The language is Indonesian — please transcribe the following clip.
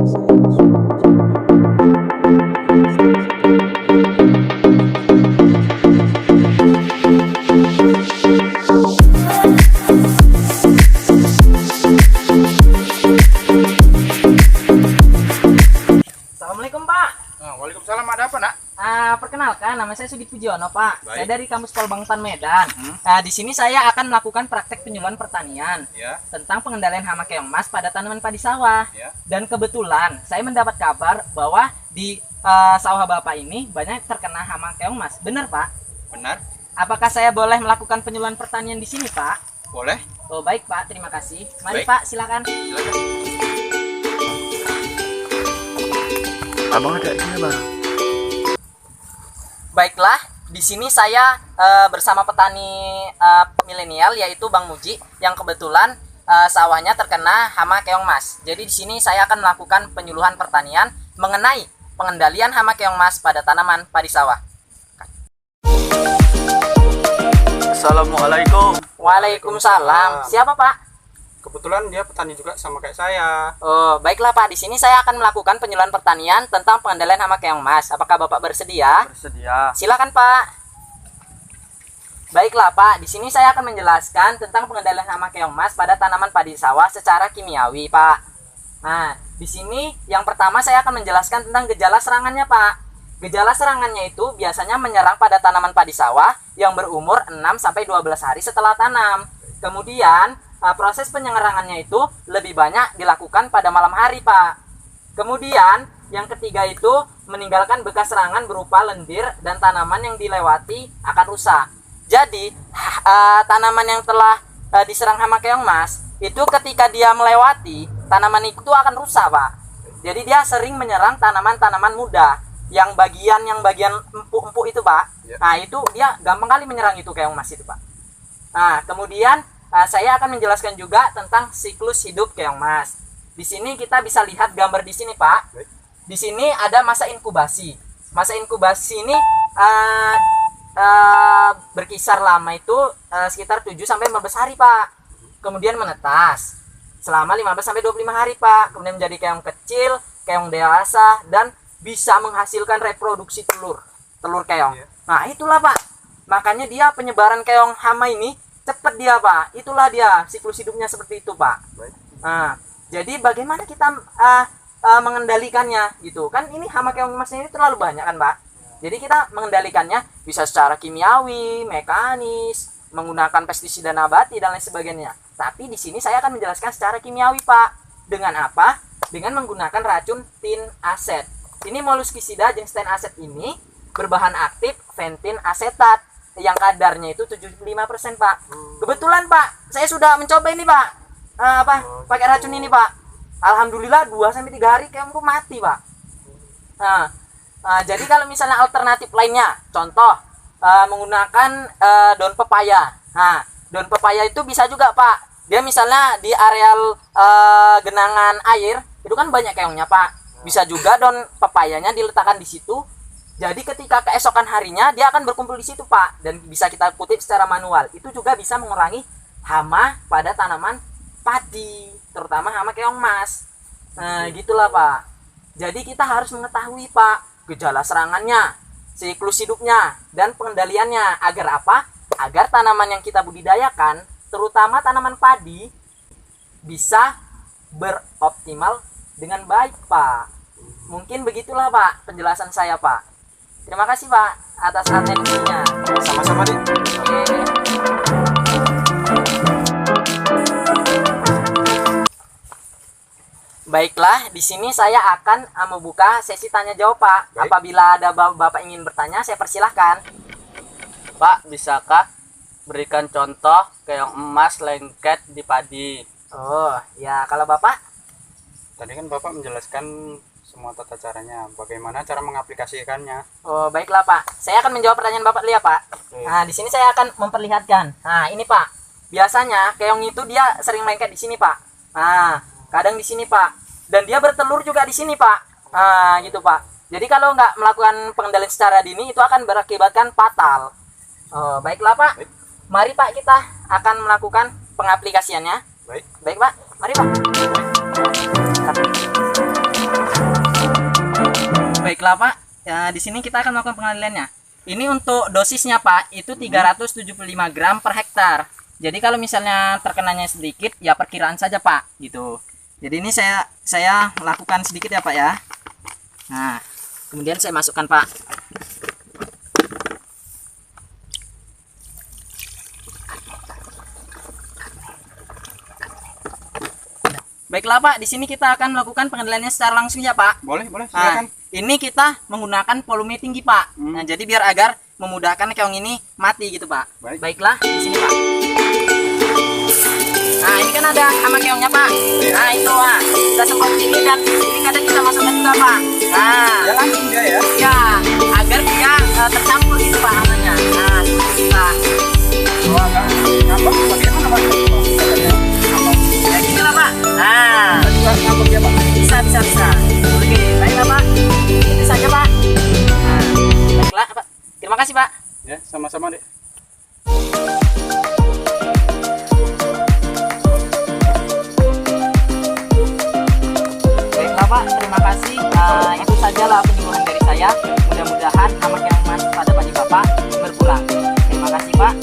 Assalamualaikum Pak. Waalaikumsalam, ada apa nak? Perkenalkan, nama saya Sudi Pujiono Pak. Baik. Saya dari Kampus Polbangtan Medan. Di sini saya akan melakukan praktek penyuluhan pertanian Ya. tentang pengendalian hama keong mas pada tanaman padi sawah. Ya. Dan kebetulan saya mendapat kabar bahwa di sawah Bapak ini banyak terkena hama keong mas. Benar Pak? Benar. Apakah saya boleh melakukan penyuluhan pertanian di sini Pak? Boleh. Oh baik Pak, terima kasih. Mari Baik. Pak, silakan. Silakan. Abang ada di sini bang. Baiklah, di sini saya bersama petani milenial yaitu Bang Muji yang kebetulan sawahnya terkena hama keong mas. Jadi di sini saya akan melakukan penyuluhan pertanian mengenai pengendalian hama keong mas pada tanaman padi sawah. Assalamualaikum. Waalaikumsalam. Siapa Pak? Kebetulan dia petani juga sama kayak saya. Oh, baiklah Pak. Di sini saya akan melakukan penyuluhan pertanian tentang pengendalian hama keong mas. Apakah Bapak bersedia? Bersedia. Silakan Pak. Baiklah Pak, di sini saya akan menjelaskan tentang pengendalian hama keong mas pada tanaman padi sawah secara kimiawi Pak. Nah, di sini yang pertama saya akan menjelaskan tentang gejala serangannya Pak. Gejala serangannya itu biasanya menyerang pada tanaman padi sawah yang berumur 6-12 hari setelah tanam. Kemudian proses penyerangannya itu lebih banyak dilakukan pada malam hari Pak. Kemudian yang ketiga itu meninggalkan bekas serangan berupa lendir dan tanaman yang dilewati akan rusak. Jadi tanaman yang telah diserang hama keong mas itu ketika dia melewati tanaman itu akan rusak Pak. Jadi dia sering menyerang tanaman-tanaman muda yang bagian empuk-empuk itu Pak. Ya. Nah itu dia gampang kali menyerang itu keong mas itu Pak. Nah kemudian saya akan menjelaskan juga tentang siklus hidup keong mas. Di sini kita bisa lihat gambar di sini Pak. Baik. Di sini ada masa inkubasi. Masa inkubasi ini berkisar lama itu sekitar 7-15 hari Pak. Kemudian menetas selama 15-25 hari Pak. Kemudian menjadi keong kecil, keong dewasa, dan bisa menghasilkan reproduksi telur keong. Iya. Nah itulah Pak. Makanya dia penyebaran keong hama ini cepat dia Pak. Itulah dia siklus hidupnya seperti itu Pak. Baik. Nah, jadi bagaimana kita mengendalikannya gitu kan? Ini hama keong emasnya ini terlalu banyak kan Pak. Jadi kita mengendalikannya bisa secara kimiawi, mekanis, menggunakan pestisida nabati dan lain sebagainya. Tapi di sini saya akan menjelaskan secara kimiawi Pak. Dengan apa? Dengan menggunakan racun tin aset. Ini Molluscicida jenis tin aset ini berbahan aktif fentin asetat yang kadarnya itu 75% Pak. Kebetulan Pak, saya sudah mencoba ini Pak. Pakai racun ini Pak. Alhamdulillah 2-3 hari keongku mati Pak. Jadi kalau misalnya alternatif lainnya, contoh menggunakan daun pepaya. Nah, daun pepaya itu bisa juga Pak. Dia misalnya di areal genangan air itu kan banyak keongnya Pak. Bisa juga daun pepayanya diletakkan di situ. Jadi ketika keesokan harinya dia akan berkumpul di situ Pak, dan bisa kita kutip secara manual. Itu juga bisa mengurangi hama pada tanaman padi, terutama hama keong mas. Nah, gitulah Pak. Jadi kita harus mengetahui Pak gejala serangannya, siklus hidupnya, dan pengendaliannya. Agar apa? Agar tanaman yang kita budidayakan, terutama tanaman padi, bisa beroptimal dengan baik Pak. Mungkin begitulah Pak penjelasan saya Pak. Terima kasih Pak atas atensinya. Sama-sama Dik. Oke. Baiklah, di sini saya akan membuka sesi tanya jawab Pak. Baik. Apabila ada Bapak ingin bertanya, saya persilahkan. Pak, bisakah berikan contoh keong emas lengket di padi? Oh, ya kalau Bapak Tadi kan Bapak menjelaskan semua tata caranya, bagaimana cara mengaplikasikannya. Oh, baiklah Pak. Saya akan menjawab pertanyaan Bapak dulu ya Pak. Oke. Nah, di sini saya akan memperlihatkan. Nah, ini Pak. Biasanya keong itu dia sering lengket di sini Pak. Nah, kadang di sini Pak. Dan dia bertelur juga di sini Pak. Nah, gitu Pak. Jadi kalau nggak melakukan pengendalian secara dini itu akan berakibatkan fatal. Oh, baiklah Pak. Baik. Mari Pak kita akan melakukan pengaplikasiannya. Baik. Baik Pak. Mari Pak. Baiklah Pak, ya, di sini kita akan melakukan pengendaliannya. Ini untuk dosisnya Pak, itu 375 gram per hektar. Jadi kalau misalnya terkenanya sedikit, ya perkiraan saja Pak, gitu. Jadi ini saya lakukan sedikit ya Pak ya. Nah, kemudian saya masukkan Pak. Baiklah Pak, di sini kita akan melakukan pengendaliannya secara langsung ya Pak. Boleh, Nah, silakan. ini kita menggunakan volume tinggi Pak. Nah, jadi biar agar memudahkan keong ini mati gitu Pak. Baik. Baiklah, di sini Pak. Nah, ini kan ada sama keongnya Pak. Nah, itu Pak. Kita semprot sini dan ini kadang kita masukkan juga Pak. Nah, Ya langsung dia ya. ya, agar dia tercampur gitu Pak namanya. Nah, seperti itu Pak. Oh, agak ngambek bagaimana Pak? Ya gini lah Pak. Nah, Juga ngambek ya Pak. bisa. Oke, baiklah Pak. Itu saja Pak. Nah, baiklah Pak. Terima kasih Pak. Ya, sama-sama Dek. Baiklah Pak, terima kasih. Itu sajalah penyuluhan dari saya. Mudah-mudahan amak yang emas pada padi Bapak berpulang. Terima kasih Pak.